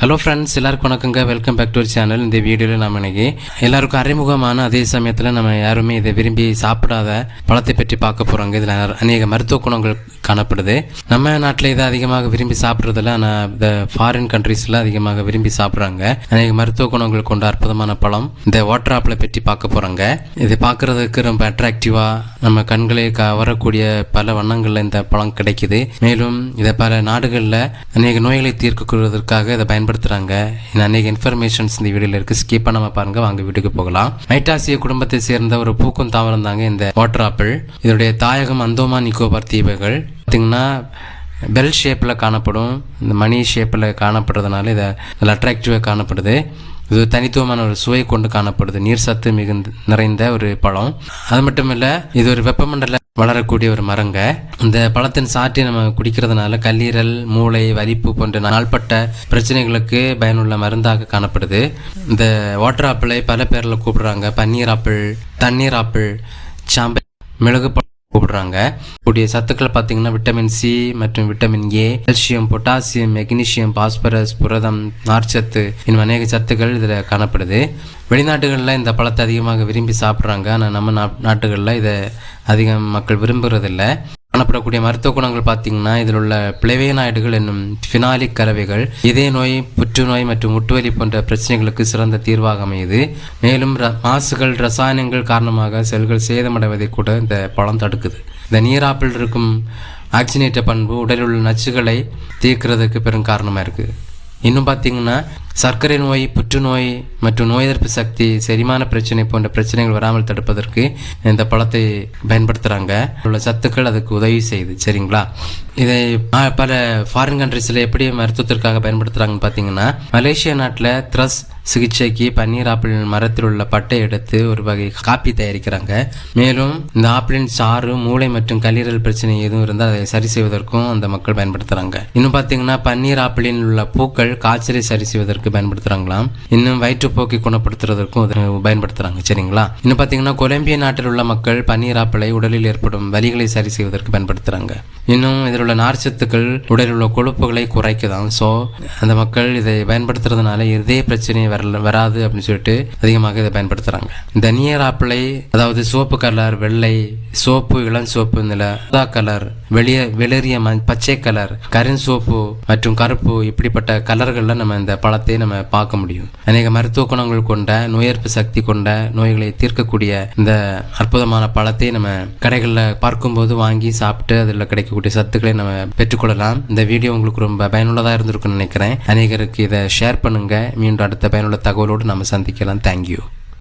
Hello friends, எல்லாருக்கும் வணக்கங்க. Welcome back to our channel. இந்த வீடியோவில் நம்ம இன்னைக்கு எல்லாருக்கும் அறிமுகமான அதே சமயத்தில் நம்ம யாருமே இதை விரும்பி சாப்பிடாத பழத்தை பற்றி பார்க்க போகிறோங்க. இதில் அநேக மருத்துவ குணங்கள் காணப்படுது. நம்ம நாட்டில் இதை அதிகமாக விரும்பி சாப்பிட்றதில்ல, ஆனால் இந்த ஃபாரின் கண்ட்ரீஸில் அதிகமாக விரும்பி சாப்பிட்றாங்க. அநேக மருத்துவ குணங்கள் கொண்ட அற்புதமான பழம் இந்த வாட்டர் ஆப்பிளை பற்றி பார்க்க போகிறோங்க. இதை பார்க்குறதுக்கு ரொம்ப அட்ராக்டிவாக நம்ம கண்களை கவரக்கூடிய பல வண்ணங்களில் இந்த பழம் கிடைக்குது. மேலும் இதை பல நாடுகளில் அநேக நோய்களை தீர்க்கப்படுவதற்காக இதை பயன்படுத்துறாங்க. அநேக இன்ஃபர்மேஷன்ஸ் இந்த வீடியோல இருக்கு. ஸ்கிப் பண்ணாம பாருங்க. வாங்க வீட்டுக்கு போகலாம். மைட்டாசிய குடும்பத்தை சேர்ந்த ஒரு பூக்கும் தாவரம் தாங்க இந்த வாட்டர் ஆப்பிள். இதனுடைய தாயகம் அந்தோமான் நிக்கோபார் தீவுகள். பார்த்தீங்கன்னா பெல் ஷேப்பில் காணப்படும், இந்த மணி ஷேப்பில் காணப்படுறதுனால இதை அட்ராக்டிவாக காணப்படுது. இது தனித்துவமான ஒரு சுவை கொண்டு காணப்படுது. நீர் சத்து நிறைந்த ஒரு பழம். அது மட்டும் இல்லை, இது ஒரு வெப்பமண்டல வளரக்கூடிய ஒரு மரங்க. இந்த பழத்தின் சாற்றை நம்ம குடிக்கிறதுனால கல்லீரல், மூளை, வலிப்பு போன்ற நாள்பட்ட பிரச்சனைகளுக்கு பயனுள்ள மருந்தாக காணப்படுது. இந்த வாட்டர் ஆப்பிளை பல பேரில் கூப்பிடுறாங்க. பன்னீர் ஆப்பிள், தண்ணீர் ஆப்பிள், சாம்பை, மிளகு கூப்பிடுறாங்க. கூடிய சத்துக்கள் பார்த்தீங்கன்னா விட்டமின் சி மற்றும் vitamin A, calcium, potassium, magnesium, phosphorus, புரதம், நார்ச்சத்து இன்னும் அநேக சத்துக்கள் இதில் காணப்படுது. வெளிநாடுகளில் இந்த பழத்தை அதிகமாக விரும்பி சாப்பிட்றாங்க. ஆனால் நம்ம நாட்டுகளில் இதை அதிகம் மக்கள் விரும்புறதில்லை. காணப்படக்கூடிய மருத்துவ குணங்கள் பார்த்தீங்கன்னா இதில் உள்ள பிளவேனாய்டுகள் என்னும் ஃபினாலிக் கலவைகள் இதய நோய், புற்றுநோய் மற்றும் முட்டுவலி போன்ற பிரச்சனைகளுக்கு சிறந்த தீர்வாக அமையுது. மேலும் மாசுகள், ரசாயனங்கள் காரணமாக செல்கள் சேதமடைவதை கூட இந்த பழம் தடுக்குது. இந்த நீராப்பிள் இருக்கும் ஆக்சினேற்ற பண்பு உடலில் உள்ள நச்சுகளை தீர்க்கிறதுக்கு பெரும் காரணமாக இருக்குது. இன்னும் பார்த்தீங்கன்னா சர்க்கரை நோய், புற்றுநோய் மற்றும் நோய் எதிர்ப்பு சக்தி, செரிமான பிரச்சனை போன்ற பிரச்சனைகள் வராமல் தடுப்பதற்கு இந்த பழத்தை பயன்படுத்துகிறாங்க. உள்ள சத்துக்கள் அதுக்கு உதவி செய்யுது. சரிங்களா? இதை பல ஃபாரின் கண்ட்ரீஸில் எப்படி மருத்துவத்திற்காக பயன்படுத்துகிறாங்கன்னு பார்த்தீங்கன்னா, மலேசியா நாட்டில் த்ரஸ் சிகிச்சைக்கு பன்னீர் ஆப்பிள் மரத்தில் உள்ள பட்டை எடுத்து ஒரு வகை காப்பி தயாரிக்கிறாங்க. மேலும் இந்த ஆப்பிளின் சாறு மூளை மற்றும் கல்லீரல் பிரச்சனை எதுவும் இருந்தால் அதை சரி செய்வதற்கும் அந்த மக்கள் பயன்படுத்துகிறாங்க. இன்னும் பார்த்தீங்கன்னா பன்னீர் ஆப்பிளில் உள்ள பூக்கள் காய்ச்சலை சரி செய்வதற்கு பயன்படுத்துறாங்களாம். இன்னும் வயிற்றுப்போக்கை குணப்படுத்துறதற்கும் பயன்படுத்துறாங்க. சரிங்களா? இன்னும் பார்த்தீங்கன்னா கொலம்பியா நாட்டில் உள்ள மக்கள் பன்னீர் ஆப்பிளை உடலில் ஏற்படும் வலிகளை சரி செய்வதற்கு பயன்படுத்துறாங்க. இன்னும் இதில் உள்ள நார்ச்சத்துக்கள் உடலில் உள்ள கொழுப்புகளை குறைக்குதான். ஸோ அந்த மக்கள் இதை பயன்படுத்துறதுனால இதய பிரச்சனை வராது அப்படின்னு சொல்லிட்டு அதிகமாக இதை பயன்படுத்துறாங்க. இந்த நீர் ஆப்பிளை, அதாவது சோப்பு கலர், வெள்ளை சோப்பு, இளம் சோப்பு, ஊதா கலர், வெளிரிய பச்சை கலர், கருஞ்சோப்பு மற்றும் கருப்பு, இப்படிப்பட்ட கலர்கள்ல நம்ம இந்த பழத்தை நம்ம பார்க்க முடியும். அநேக மருத்துவ குணங்கள் கொண்ட, நோய் எதிர்ப்பு சக்தி கொண்ட, நோய்களை தீர்க்கக்கூடிய இந்த அற்புதமான பழத்தை நம்ம கடைகளில் பார்க்கும்போது வாங்கி சாப்பிட்டு அதில் கிடைக்கக்கூடிய சத்துக்களை நம்ம பெற்றுக்கொள்ளலாம். இந்த வீடியோ உங்களுக்கு ரொம்ப பயனுள்ளதாக இருந்திருக்குன்னு நினைக்கிறேன். அநேகருக்கு இதை ஷேர் பண்ணுங்க. மீண்டும் அடுத்த பயனுள்ள தகவலோடு நம்ம சந்திக்கலாம். தேங்க்யூ.